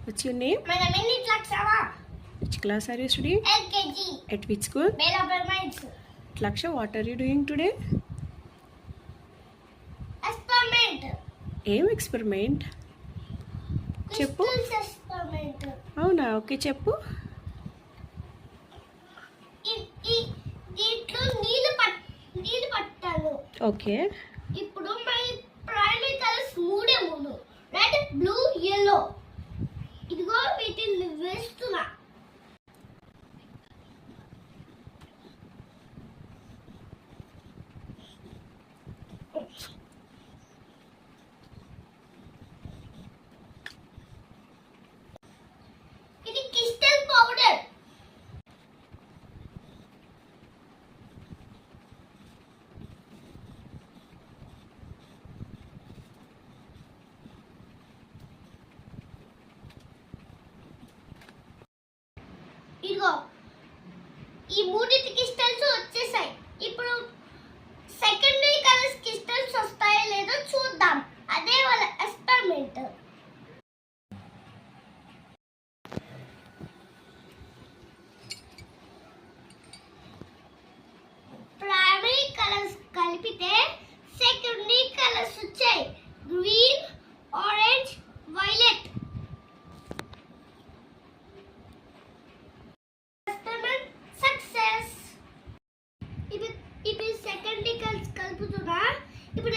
What's your name? My name is Lakshava. Which class are you studying? LKG. At which school? Bella Permits. Laksha, what are you doing today? Experiment. ఏం experiment చెప్పు. Crystals experiment. అవునా, okay చెప్పు. దీంట్లో నీళ్ళు పట్టాను. Okay. ఇప్పుడు my primary colours మూడు red, blue, yellow. ఇదిగో వీటిని వేస్తున్నా. ఇది క్రిస్టల్ పౌడర్. ఇదిగో ఈ మూడిటి క్రిస్టల్స్ వచ్చేసాయి. ఇప్పుడు సెకండరీ కలర్స్ క్రిస్టల్స్ వస్తాయో లేదో చూద్దాం. అదే వాళ్ళ ఎక్స్పెరిమెంట్. ప్రైమరీ కలర్స్ కలిపితే సెకండరీ కలర్స్ వచ్చాయి. Green, orange, violet. సక్సెస్. ఇప్పుడు సెకండరీ కలర్స్ కలుపుతున్నా. ఇప్పుడు